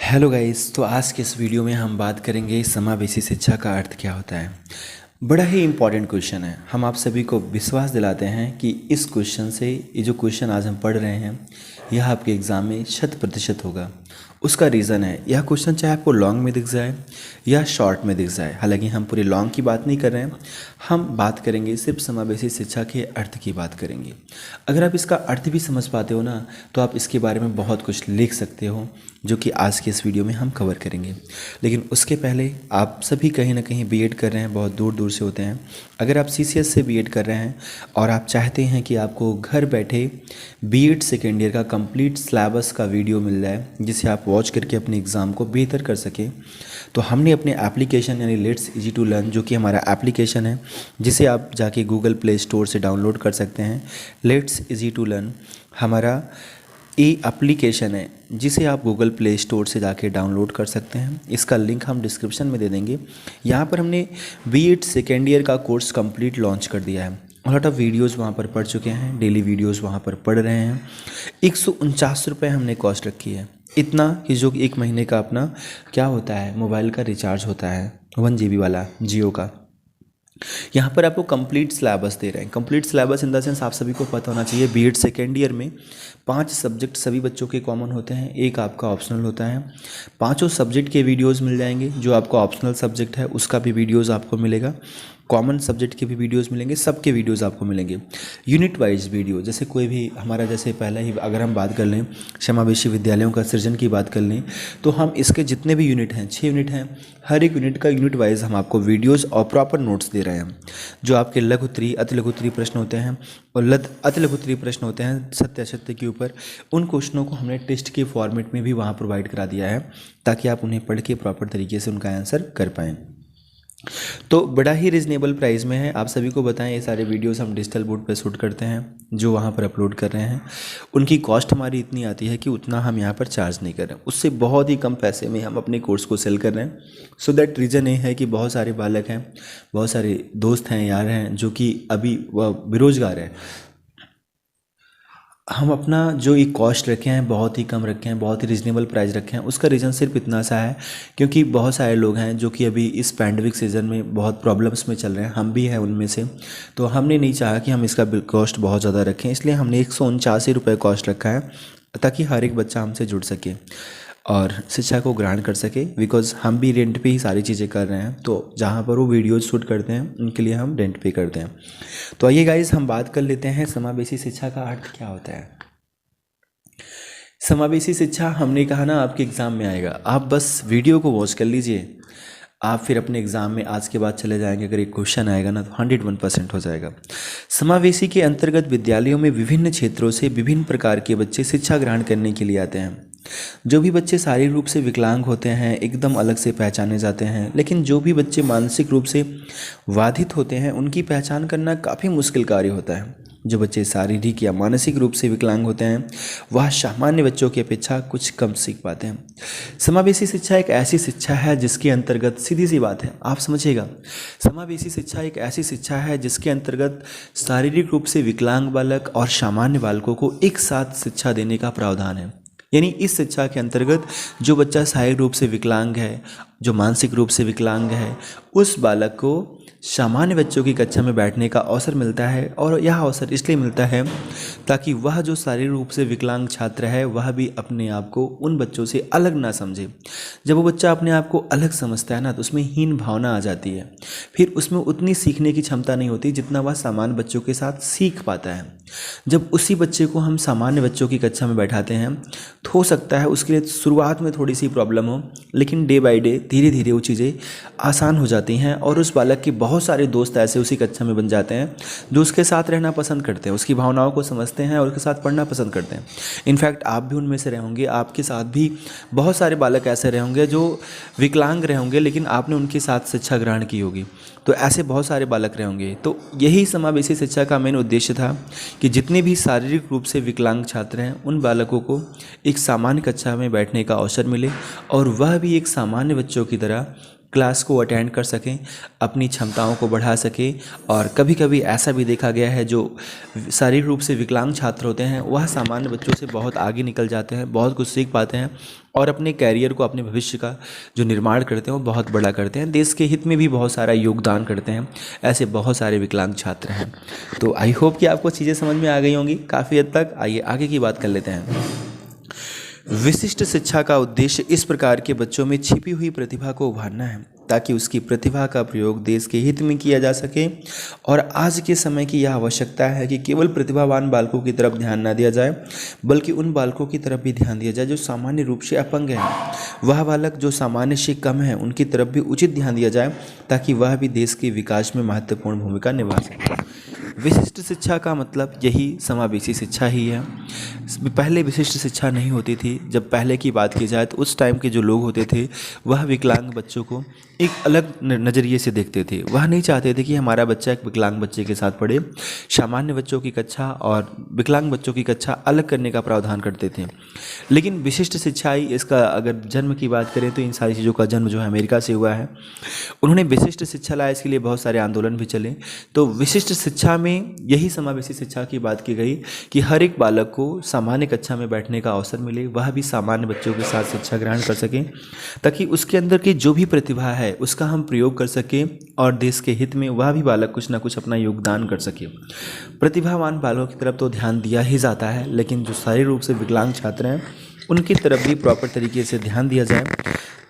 Hello guys. तो आज के इस वीडियो में हम बात करेंगे समावेशी शिक्षा का अर्थ क्या होता है। बड़ा ही इम्पॉर्टेंट क्वेश्चन है। हम आप सभी को विश्वास दिलाते हैं कि इस क्वेश्चन से ये जो क्वेश्चन आज हम पढ़ रहे हैं यह आपके एग्ज़ाम में 100% होगा। उसका रीज़न है यह क्वेश्चन चाहे आपको लॉन्ग में दिख जाए या शॉर्ट में दिख जाए। हालांकि हम पूरे लॉन्ग की बात नहीं कर रहे हैं, हम बात करेंगे सिर्फ समावेशी शिक्षा के अर्थ की बात करेंगे। अगर आप इसका अर्थ भी समझ पाते हो ना तो आप इसके बारे में बहुत कुछ लिख सकते हो, जो कि आज के इस वीडियो में हम कवर करेंगे। लेकिन उसके पहले आप सभी कहीं ना कहीं बीएड कर रहे हैं, बहुत दूर दूर से होते हैं। अगर आप सीसीएस से बीएड कर रहे हैं और आप चाहते हैं कि आपको घर बैठे बीएड सेकेंड ईयर का कंप्लीट सिलेबस का वीडियो मिल जाए जिसे आप वॉच करके अपने एग्ज़ाम को बेहतर कर सकें, तो हमने अपने एप्लीकेशन यानी लेट्स इजी टू लर्न, जो कि हमारा एप्लीकेशन है जिसे आप जाके गूगल प्ले स्टोर से डाउनलोड कर सकते हैं। लेट्स इजी टू लर्न हमारा ये एप्लीकेशन है जिसे आप गूगल प्ले स्टोर से जाके डाउनलोड कर सकते हैं। इसका लिंक हम डिस्क्रिप्शन में दे देंगे। यहाँ पर हमने बीएड सेकेंड ईयर का कोर्स कंप्लीट लॉन्च कर दिया है। लॉट ऑफ वीडियोज़ वहाँ पर पढ़ चुके हैं, डेली वीडियोज़ वहाँ पर पढ़ रहे हैं। 149 रुपये हमने कॉस्ट रखी है। इतना कि जो एक महीने का अपना क्या होता है, मोबाइल का रिचार्ज होता है 1 GB वाला जियो का। यहाँ पर आपको कंप्लीट सिलेबस दे रहे हैं। Complete syllabus in the sense आप सभी को पता होना चाहिए बीएड सेकेंड ईयर में 5 सब्जेक्ट सभी बच्चों के कॉमन होते हैं, एक आपका ऑप्शनल होता है। पांचों सब्जेक्ट के वीडियोस मिल जाएंगे। जो आपका ऑप्शनल सब्जेक्ट है उसका भी वीडियोस आपको मिलेगा, कॉमन सब्जेक्ट के भी वीडियोस मिलेंगे, सबके वीडियोस आपको मिलेंगे। यूनिट वाइज वीडियो, जैसे कोई भी हमारा, जैसे पहले ही अगर हम बात कर लें समावेशी विद्यालयों का सृजन की बात कर लें तो हम इसके जितने भी यूनिट हैं 6 यूनिट हैं, हर एक यूनिट का यूनिट वाइज हम आपको वीडियोस और प्रॉपर नोट्स दे रहे हैं। जो आपके लघु उत्तरीय अति लघु उत्तरीय प्रश्न होते हैं और अति लघु उत्तरीय प्रश्न होते हैं सत्य असत्य के ऊपर, उन क्वेश्चनों को हमने टेस्ट के फॉर्मेट में भी वहाँ प्रोवाइड करा दिया है ताकि आप उन्हें पढ़ के प्रॉपर तरीके से उनका आंसर कर पाएँ। तो बड़ा ही रिजनेबल प्राइस में है। आप सभी को बताएं ये सारे वीडियोस हम डिजिटल बोर्ड पर शूट करते हैं, जो वहाँ पर अपलोड कर रहे हैं। उनकी कॉस्ट हमारी इतनी आती है कि उतना हम यहाँ पर चार्ज नहीं कर रहे हैं, उससे बहुत ही कम पैसे में हम अपने कोर्स को सेल कर रहे हैं। सो दैट रीज़न ये है कि बहुत सारे बालक हैं, बहुत सारे दोस्त हैं, यार हैं जो कि अभी वह बेरोजगार हैं। हम अपना जो एक कॉस्ट रखे हैं बहुत ही कम रखे हैं, बहुत ही रिजनेबल प्राइस रखे हैं। उसका रीज़न सिर्फ इतना सा है क्योंकि बहुत सारे लोग हैं जो कि अभी इस पैंडमिक सीज़न में बहुत प्रॉब्लम्स में चल रहे हैं, हम भी हैं उनमें से। तो हमने नहीं चाहा कि हम इसका कॉस्ट बहुत ज़्यादा रखें, इसलिए हमने 149 रुपये कॉस्ट रखा है ताकि हर एक बच्चा हमसे जुड़ सके और शिक्षा को ग्रहण कर सके। बिकॉज हम भी रेंट पे ही सारी चीज़ें कर रहे हैं, तो जहाँ पर वो वीडियोज शूट करते हैं उनके लिए हम रेंट पे करते हैं। तो आइए गाइज हम बात कर लेते हैं समावेशी शिक्षा का अर्थ क्या होता है। समावेशी शिक्षा हमने कहा ना आपके एग्ज़ाम में आएगा, आप बस वीडियो को वॉच कर लीजिए, आप फिर अपने एग्ज़ाम में आज के बाद चले जाएंगे। अगर एक क्वेश्चन आएगा ना तो 101% हो जाएगा। समावेशी के अंतर्गत विद्यालयों में विभिन्न क्षेत्रों से विभिन्न प्रकार के बच्चे शिक्षा ग्रहण करने के लिए आते हैं। जो भी बच्चे शारीरिक रूप से विकलांग होते हैं एकदम अलग से पहचाने जाते हैं, लेकिन जो भी बच्चे मानसिक रूप से बाधित होते हैं उनकी पहचान करना काफ़ी मुश्किल कार्य होता है। जो बच्चे शारीरिक या मानसिक रूप से विकलांग होते हैं वह सामान्य बच्चों की अपेक्षा कुछ कम सीख पाते हैं। समावेशी शिक्षा एक ऐसी शिक्षा है जिसके अंतर्गत, सीधी सी बात है आप समझिएगा, समावेशी शिक्षा एक ऐसी शिक्षा है जिसके अंतर्गत शारीरिक रूप से विकलांग बालक और सामान्य बालकों को एक साथ शिक्षा देने का प्रावधान है। यानी इस शिक्षा के अंतर्गत जो बच्चा शारीरिक रूप से विकलांग है, जो मानसिक रूप से विकलांग है, उस बालक को सामान्य बच्चों की कक्षा में बैठने का अवसर मिलता है। और यह अवसर इसलिए मिलता है ताकि वह जो शारीरिक रूप से विकलांग छात्र है वह भी अपने आप को उन बच्चों से अलग ना समझे। जब वो बच्चा अपने आप को अलग समझता है ना तो उसमें हीन भावना आ जाती है, फिर उसमें उतनी सीखने की क्षमता नहीं होती जितना वह सामान्य बच्चों के साथ सीख पाता है। जब उसी बच्चे को हम सामान्य बच्चों की कक्षा में बैठाते हैं तो हो सकता है उसके लिए शुरुआत में थोड़ी सी प्रॉब्लम हो, लेकिन डे बाय डे धीरे धीरे वो चीज़ें आसान हो जाती हैं और उस बालक के बहुत सारे दोस्त ऐसे उसी कक्षा में बन जाते हैं जो उसके साथ रहना पसंद करते हैं, उसकी भावनाओं को समझते हैं और उसके साथ पढ़ना पसंद करते हैं। इनफैक्ट आप भी उनमें से रहे होंगे, आपके साथ भी बहुत सारे बालक ऐसे रहे होंगे जो विकलांग रहे होंगे लेकिन आपने उनके साथ शिक्षा ग्रहण की होगी, तो ऐसे बहुत सारे बालक रहे होंगे। तो यही समावेशी शिक्षा का मेन उद्देश्य था कि जितने भी शारीरिक रूप से विकलांग छात्र हैं उन बालकों को एक सामान्य कक्षा में बैठने का अवसर मिले और वह भी एक सामान्य बच्चों की तरह क्लास को अटेंड कर सकें, अपनी क्षमताओं को बढ़ा सकें। और कभी कभी ऐसा भी देखा गया है जो शारीरिक रूप से विकलांग छात्र होते हैं वह सामान्य बच्चों से बहुत आगे निकल जाते हैं, बहुत कुछ सीख पाते हैं और अपने कैरियर को, अपने भविष्य का जो निर्माण करते हैं वो बहुत बड़ा करते हैं, देश के हित में भी बहुत सारा योगदान करते हैं। ऐसे बहुत सारे विकलांग छात्र हैं। तो आई होप कि आपको चीज़ें समझ में आ गई होंगी काफ़ी हद तक। आइए आगे की बात कर लेते हैं। विशिष्ट शिक्षा का उद्देश्य इस प्रकार के बच्चों में छिपी हुई प्रतिभा को उभारना है ताकि उसकी प्रतिभा का प्रयोग देश के हित में किया जा सके। और आज के समय की यह आवश्यकता है कि केवल प्रतिभावान बालकों की तरफ ध्यान न दिया जाए, बल्कि उन बालकों की तरफ भी ध्यान दिया जाए जो सामान्य रूप से अपंग हैं। वह बालक जो सामान्य से कम है उनकी तरफ भी उचित ध्यान दिया जाए ताकि वह भी देश के विकास में महत्वपूर्ण भूमिका निभा सके। विशिष्ट शिक्षा का मतलब यही समावेशी शिक्षा ही है। पहले विशिष्ट शिक्षा नहीं होती थी। जब पहले की बात की जाए तो उस टाइम के जो लोग होते थे वह विकलांग बच्चों को एक अलग नज़रिए से देखते थे। वह नहीं चाहते थे कि हमारा बच्चा एक विकलांग बच्चे के साथ पढ़े। सामान्य बच्चों की कक्षा और विकलांग बच्चों की कक्षा अलग करने का प्रावधान करते थे। लेकिन विशिष्ट शिक्षा ही इसका अगर जन्म की बात करें तो इन सारी चीज़ों का जन्म जो है अमेरिका से हुआ है। उन्होंने विशिष्ट शिक्षा लाया, इसके लिए बहुत सारे आंदोलन भी चले। तो विशिष्ट शिक्षा में यही समावेशी शिक्षा की बात की गई कि हर एक बालक को सामान्य कक्षा में बैठने का अवसर मिले, वह भी सामान्य बच्चों के साथ शिक्षा ग्रहण कर सके ताकि उसके अंदर की जो भी प्रतिभा है उसका हम प्रयोग कर सकें और देश के हित में वह भी बालक कुछ ना कुछ अपना योगदान कर सके। प्रतिभावान बालकों की तरफ तो ध्यान दिया ही जाता है, लेकिन जो शारीरिक रूप से विकलांग छात्र हैं उनकी तरफ भी प्रॉपर तरीके से ध्यान दिया जाए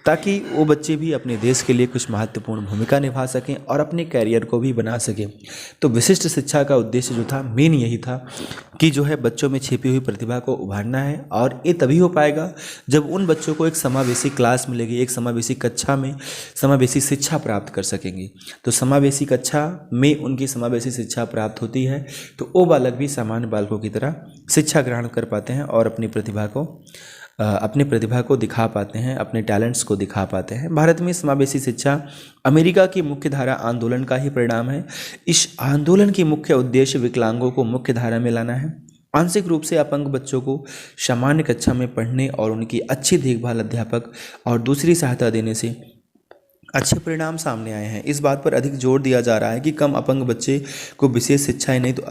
ताकि वो बच्चे भी अपने देश के लिए कुछ महत्वपूर्ण भूमिका निभा सकें और अपने कैरियर को भी बना सकें। तो विशिष्ट शिक्षा का उद्देश्य जो था मेन यही था कि जो है बच्चों में छिपी हुई प्रतिभा को उभारना है। और ये तभी हो पाएगा जब उन बच्चों को एक समावेशी क्लास मिलेगी, एक समावेशी कक्षा में समावेशी शिक्षा प्राप्त कर सकेंगे। तो समावेशी कक्षा में उनकी समावेशी शिक्षा प्राप्त होती है तो वो बालक भी सामान्य बालकों की तरह शिक्षा ग्रहण कर पाते हैं और अपनी प्रतिभा को दिखा पाते हैं, अपने टैलेंट्स को दिखा पाते हैं। भारत में समावेशी शिक्षा अमेरिका की मुख्य धारा आंदोलन का ही परिणाम है। इस आंदोलन की मुख्य उद्देश्य विकलांगों को मुख्य धारा में लाना है, आंशिक रूप से अपंग बच्चों को सामान्य कक्षा में पढ़ने और उनकी अच्छी देखभाल अध्यापक और दूसरी सहायता देने से अच्छे परिणाम सामने आए हैं। इस बात पर अधिक जोर दिया जा रहा है कि कम अपंग बच्चे को विशेष शिक्षाएं नहीं तो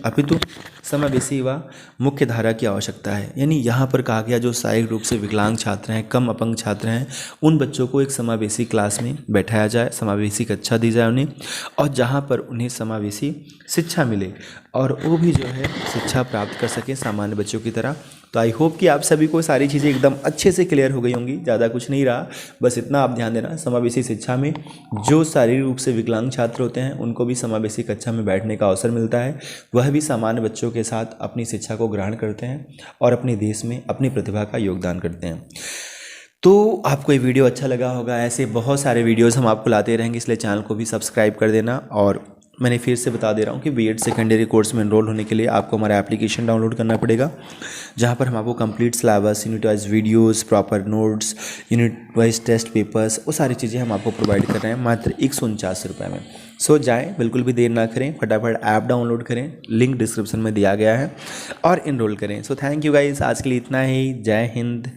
अपितु समावेशी व मुख्य धारा की आवश्यकता है। यानी यहाँ पर कहा गया जो शारीरिक रूप से विकलांग छात्र हैं, कम अपंग छात्र हैं, उन बच्चों को एक समावेशी क्लास में बैठाया जाए, समावेशी कक्षा दी जाए उन्हें, और जहाँ पर उन्हें समावेशी शिक्षा मिले और वो भी जो है शिक्षा प्राप्त कर सकें सामान्य बच्चों की तरह। तो आई होप कि आप सभी को सारी चीज़ें एकदम अच्छे से क्लियर हो गई होंगी। ज़्यादा कुछ नहीं रहा, बस इतना आप ध्यान देना, समावेशी शिक्षा में जो शारीरिक रूप से विकलांग छात्र होते हैं उनको भी समावेशी कक्षा में बैठने का अवसर मिलता है। वह भी सामान्य बच्चों के साथ अपनी शिक्षा को ग्रहण करते हैं और अपने देश में अपनी प्रतिभा का योगदान करते हैं। तो आपको ये वीडियो अच्छा लगा होगा। ऐसे बहुत सारे वीडियोज़ हम आपको लाते रहेंगे, इसलिए चैनल को भी सब्सक्राइब कर देना। और मैंने फिर से बता दे रहा हूँ कि बीएड सेकेंडरी कोर्स में एनरोल होने के लिए आपको हमारा एप्लीकेशन डाउनलोड करना पड़ेगा, जहाँ पर हम आपको complete syllabus, unit wise videos, proper notes, unit wise test papers, वो सारी चीज़ें हम आपको प्रोवाइड कर रहे हैं मात्र 149 रुपये में। सो जाएँ, बिल्कुल भी देर ना करें, फटाफट ऐप डाउनलोड करें, लिंक डिस्क्रिप्शन में दिया गया है, और इनरोल करें। सो थैंक यू गाइस, आज के लिए इतना ही। जय हिंद।